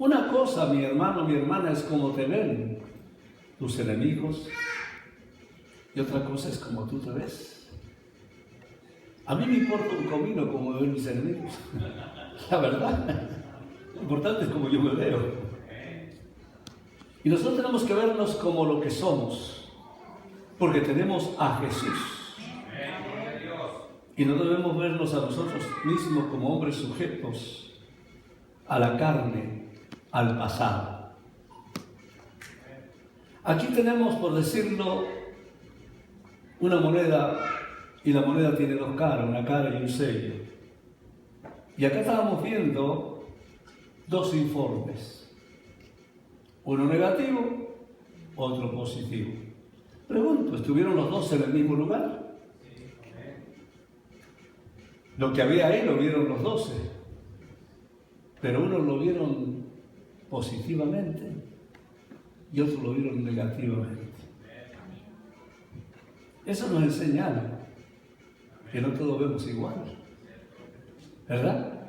Una cosa, mi hermano, mi hermana, es como te ven tus enemigos y otra cosa es como tú te ves. A mí me importa un comino como me ven mis enemigos. La verdad. Lo importante es como yo me veo. Y nosotros tenemos que vernos como lo que somos, porque tenemos a Jesús. Y no debemos vernos a nosotros mismos como hombres sujetos a la carne, al pasado. Aquí tenemos, por decirlo, una moneda, y la moneda tiene dos caras, una cara y un sello. Y acá estábamos viendo dos informes, uno negativo, otro positivo. Pregunto, ¿estuvieron los dos en el mismo lugar? Lo que había ahí lo vieron los 12, pero unos lo vieron positivamente y otros lo vieron negativamente. Eso nos enseña que no todos vemos igual, ¿verdad?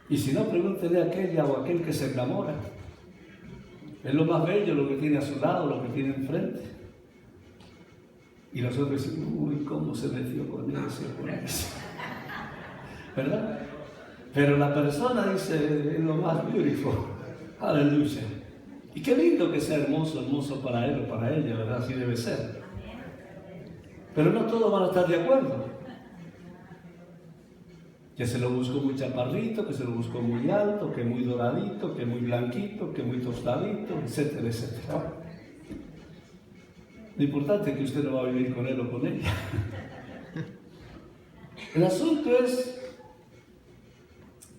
Y si no, pregúntele a aquella o a aquel que se enamora. Es lo más bello lo que tiene a su lado, lo que tiene enfrente. Y nosotros decimos, uy, cómo se metió con ese, con ese. ¿Verdad? Pero la persona dice, es lo más beautiful. Aleluya. Y qué lindo que sea hermoso, hermoso para él o para ella, ¿verdad? Así debe ser. Pero no todos van a estar de acuerdo. Que se lo buscó muy chaparrito, que se lo buscó muy alto, que muy doradito, que muy blanquito, que muy tostadito, etcétera, etcétera. Lo importante es que usted no va a vivir con él o con ella. El asunto es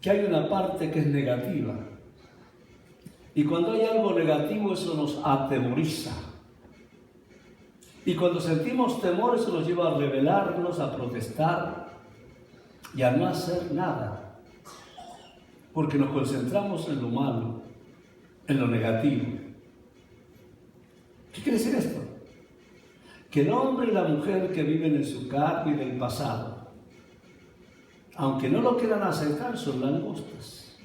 que hay una parte que es negativa. Y cuando hay algo negativo, eso nos atemoriza. Y cuando sentimos temor, eso nos lleva a rebelarnos, a protestar y a no hacer nada. Porque nos concentramos en lo malo, en lo negativo. ¿Qué quiere decir esto? Que el hombre y la mujer que viven en su carne y del pasado, aunque no lo quieran aceptar, son langostas.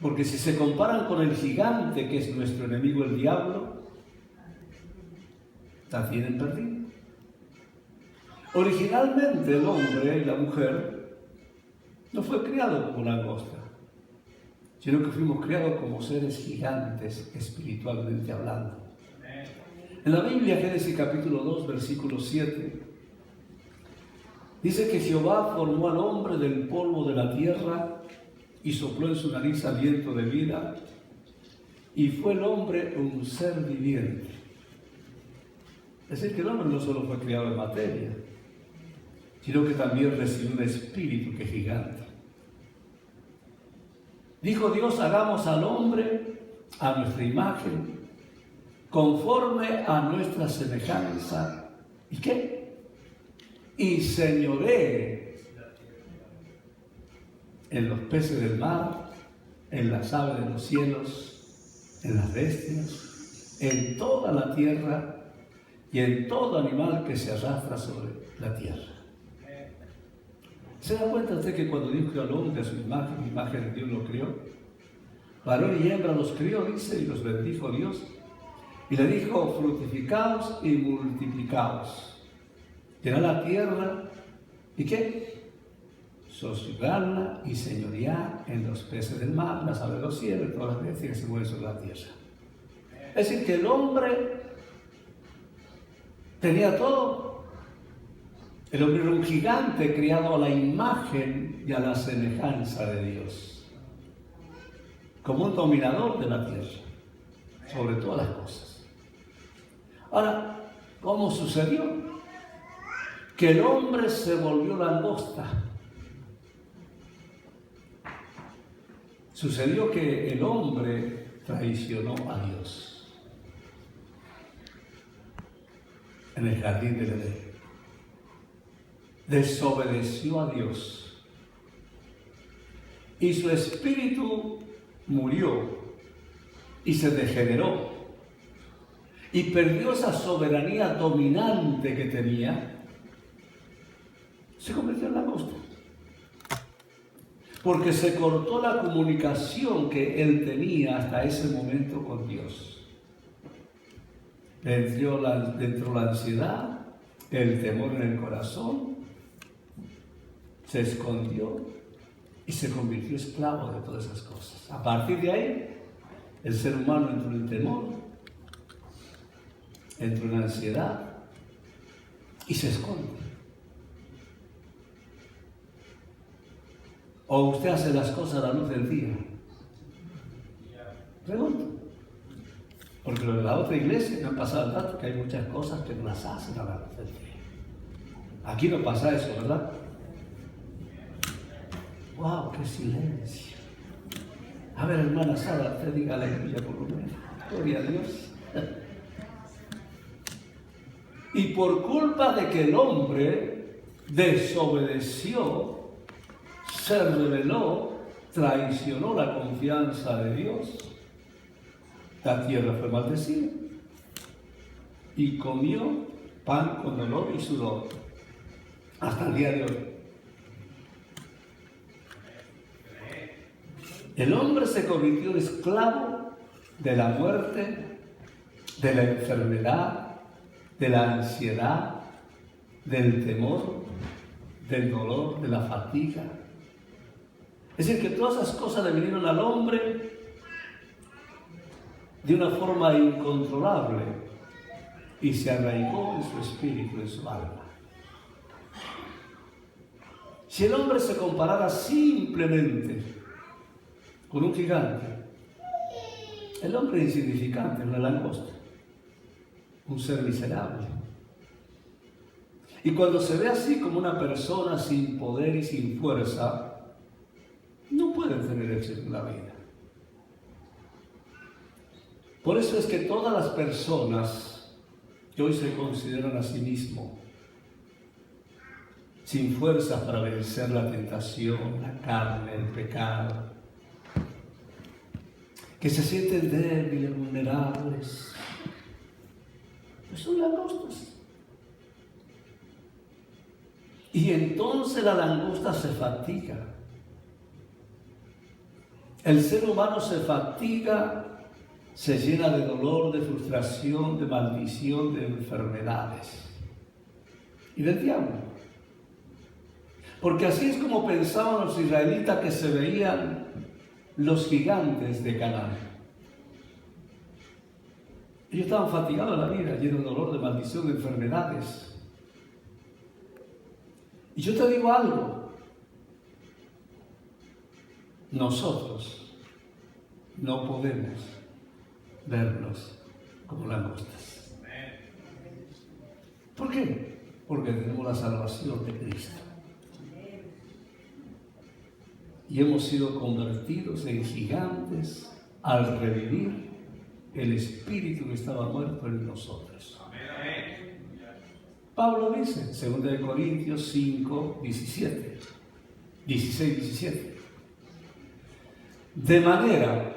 Porque si se comparan con el gigante que es nuestro enemigo el diablo, la tienen perdida. Originalmente el hombre y la mujer no fue criado como langosta, sino que fuimos criados como seres gigantes espiritualmente hablando. En la Biblia, Génesis capítulo 2, versículo 7, dice que Jehová formó al hombre del polvo de la tierra y sopló en su nariz aliento de vida, y fue el hombre un ser viviente. Es decir, que el hombre no solo fue criado en materia, sino que también recibió un espíritu que es gigante. Dijo Dios, hagamos al hombre a nuestra imagen, conforme a nuestra semejanza. ¿Y qué? Y señoree en los peces del mar, en las aves de los cielos, en las bestias, en toda la tierra y en todo animal que se arrastra sobre la tierra. ¿Se da cuenta usted que cuando Dios creó al hombre a su imagen, imagen de Dios lo creó? Varón y hembra los crió, dice, y los bendijo Dios. Y le dijo, fructificaos y multiplicaos. Llenad la tierra, ¿y qué? Sosiegadla y señoread en los peces del mar, las aves de los cielos, y todas las bestias que se mueven sobre la tierra. Es decir, que el hombre tenía todo. El hombre era un gigante criado a la imagen y a la semejanza de Dios, como un dominador de la tierra, sobre todas las cosas. Ahora, ¿cómo sucedió? Que el hombre se volvió langosta. Sucedió que el hombre traicionó a Dios en el jardín del Edén. Desobedeció a Dios y su espíritu murió y se degeneró y perdió esa soberanía dominante que tenía. Se convirtió en langosta. porque se cortó la comunicación que él tenía hasta ese momento con Dios. Le entró la ansiedad, el temor en el corazón, se escondió y se convirtió esclavo de todas esas cosas. A partir de ahí, el ser humano entró en temor, entró en ansiedad y se esconde. ¿O usted hace las cosas a la luz del día? Pregunto. Porque lo de la otra iglesia me ha pasado el dato que hay muchas cosas que no las hacen a la luz del día. Aquí no pasa eso, ¿verdad? ¡Wow! ¡Qué silencio! A ver, hermana Sara, usted diga aleluya por lo menos. Gloria a Dios. Y por culpa de que el hombre desobedeció, se rebeló, traicionó la confianza de Dios, la tierra fue maldecida y comió pan con dolor y sudor hasta el día de hoy. El hombre se convirtió en esclavo de la muerte, de la enfermedad, de la ansiedad, del temor, del dolor, de la fatiga. Es decir, que todas esas cosas le vinieron al hombre de una forma incontrolable y se arraigó en su espíritu, en su alma. Si el hombre se comparara simplemente con un gigante, el hombre es insignificante, una langosta, un ser miserable. Y cuando se ve así como una persona sin poder y sin fuerza, no pueden tener éxito en la vida. Por eso es que todas las personas que hoy se consideran a sí mismos sin fuerza para vencer la tentación, la carne, el pecado, que se sienten débiles, vulnerables, pues son langostas. Y entonces la langosta se fatiga. El ser humano se fatiga, se llena de dolor, de frustración, de maldición, de enfermedades y del diablo. Porque así es como pensaban los israelitas que se veían los gigantes de Canaán. Ellos estaban fatigados en la vida, llenos de dolor, de maldición, de enfermedades. Y yo te digo algo. Nosotros no podemos vernos como langostas. ¿Por qué? Porque tenemos la salvación de Cristo. Y hemos sido convertidos en gigantes al revivir el espíritu que estaba muerto en nosotros. Pablo dice, 2 Corintios 5, 16, 17. De manera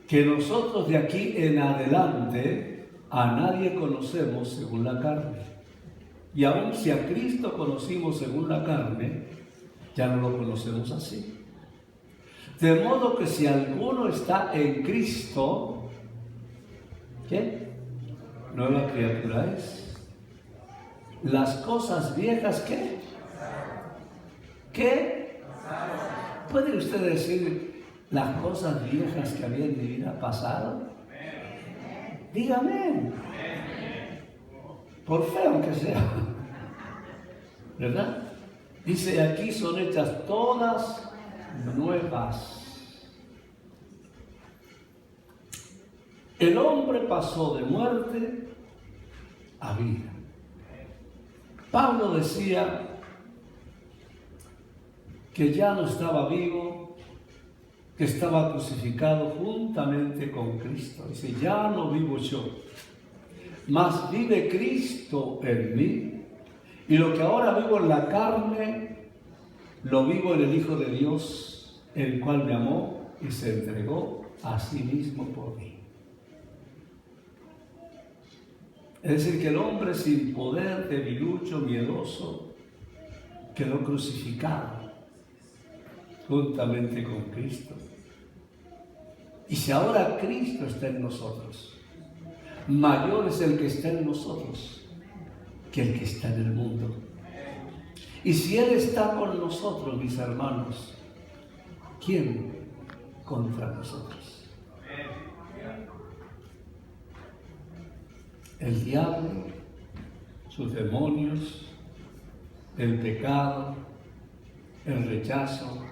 que nosotros de aquí en adelante a nadie conocemos según la carne. Y aun si a Cristo conocimos según la carne, ya no lo conocemos así. De modo que si alguno está en Cristo, ¿qué? Nueva criatura es. Las cosas viejas, ¿qué? ¿Qué? ¿Puede usted decir las cosas viejas que había en mi vida pasado? Dígame. Por fe, aunque sea. ¿Verdad? Dice aquí son hechas todas nuevas. El hombre pasó de muerte a vida. Pablo decía que ya no estaba vivo, que estaba crucificado juntamente con Cristo. Dice, ya no vivo yo, mas vive Cristo en mí, y lo que ahora vivo en la carne, lo vivo en el Hijo de Dios, el cual me amó y se entregó a sí mismo por mí. Es decir, que el hombre sin poder, debilucho, miedoso, quedó crucificado. juntamente con Cristo. Y si ahora Cristo está en nosotros, mayor es el que está en nosotros que el que está en el mundo. Y si Él está con nosotros, mis hermanos, ¿quién contra nosotros? El diablo, sus demonios, el pecado, el rechazo,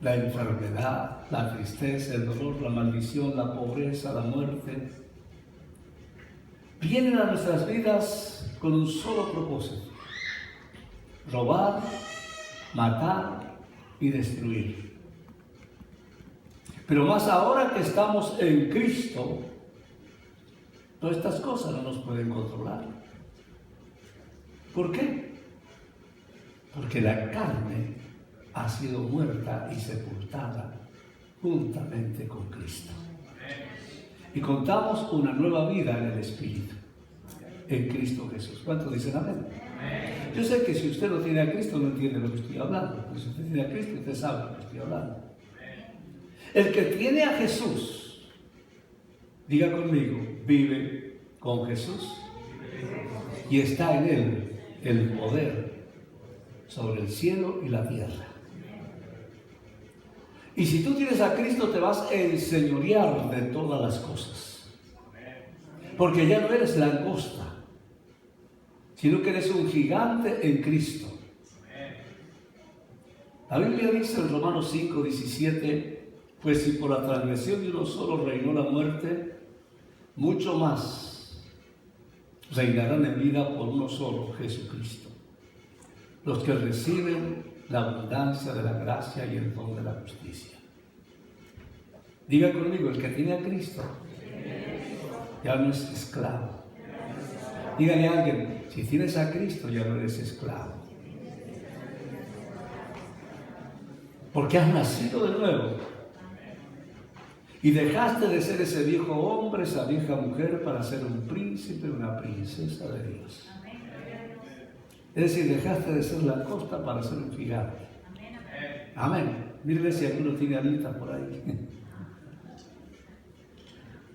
la enfermedad, la tristeza, el dolor, la maldición, la pobreza, la muerte, vienen a nuestras vidas con un solo propósito: robar, matar y destruir. Pero más ahora que estamos en Cristo, todas estas cosas no nos pueden controlar. ¿Por qué? Porque la carne ha sido muerta y sepultada juntamente con Cristo. Y contamos una nueva vida en el Espíritu, en Cristo Jesús. ¿Cuántos dicen amén? Yo sé que si usted no tiene a Cristo no entiende lo que estoy hablando, pero si usted tiene a Cristo usted sabe lo que estoy hablando. El que tiene a Jesús, diga conmigo, vive con Jesús y está en Él el poder sobre el cielo y la tierra. Y si tú tienes a Cristo te vas a enseñorear de todas las cosas, porque ya no eres langosta, sino que eres un gigante en Cristo. La Biblia dice en Romanos 5:17, pues si por la transgresión de uno solo reinó la muerte, mucho más reinarán en vida por uno solo, Jesucristo, los que reciben la abundancia de la gracia y el don de la justicia. Diga conmigo, el que tiene a Cristo ya no es esclavo. Dígale a alguien, si tienes a Cristo ya no eres esclavo, porque has nacido de nuevo y dejaste de ser ese viejo hombre, esa vieja mujer, para ser un príncipe, una princesa de Dios. Es decir, dejaste de ser langosta para ser un gigante. Amén. Mire si alguno tiene alitas por ahí.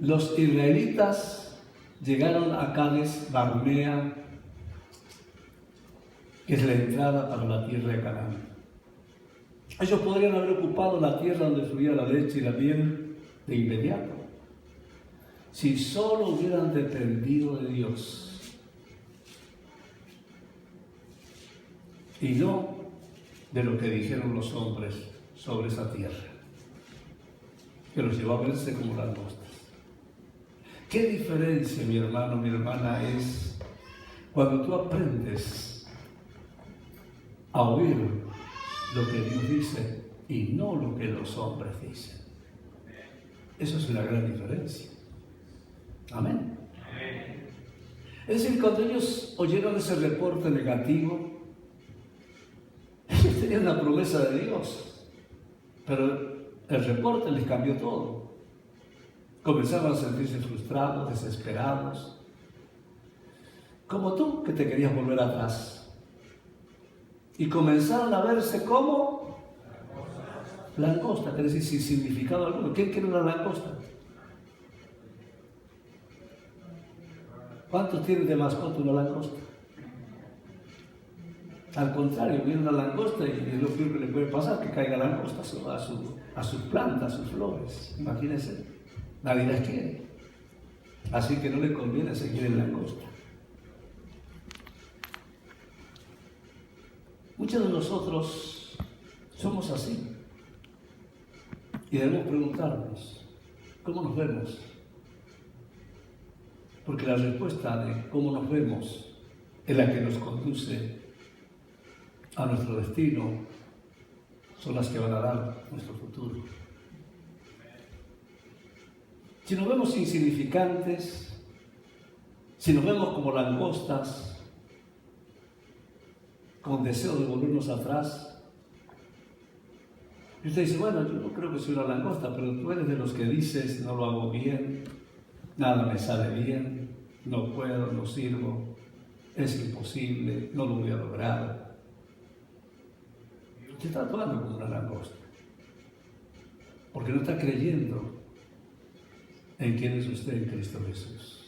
Los israelitas llegaron a Cades Barnea, que es la entrada para la tierra de Canaán. Ellos podrían haber ocupado la tierra donde fluía la leche y la miel de inmediato, si solo hubieran dependido de Dios y no de lo que dijeron los hombres sobre esa tierra, que los llevó a verse como langostas. ¿Qué diferencia, mi hermano, mi hermana, es cuando tú aprendes a oír lo que Dios dice y no lo que los hombres dicen? Eso es una gran diferencia. Amén. Es decir, cuando ellos oyeron ese reporte negativo, ellos tenían una promesa de Dios, pero el reporte les cambió todo. Comenzaron a sentirse frustrados, desesperados, como tú que te querías volver atrás. Y comenzaron a verse como langosta, es decir, sin significado alguno. ¿Quién quiere una langosta? ¿Cuántos tienen de mascota una langosta? Al contrario, viene una langosta y es lo peor que le puede pasar, que caiga langosta a sus plantas, a sus flores. Imagínense, nadie las quiere. Así que no le conviene seguir en langosta. Muchos de nosotros somos así. Y debemos preguntarnos, ¿cómo nos vemos? Porque la respuesta de cómo nos vemos es la que nos conduce a nuestro destino, son las que van a dar nuestro futuro. Si nos vemos insignificantes, si nos vemos como langostas, con deseo de volvernos atrás, y usted dice, bueno, yo no creo que soy una langosta, pero tú eres de los que dices, no lo hago bien, nada me sale bien, no puedo, no sirvo, es imposible, no lo voy a lograr. Usted está actuando como una langosta. porque no está creyendo en quién es usted en Cristo Jesús.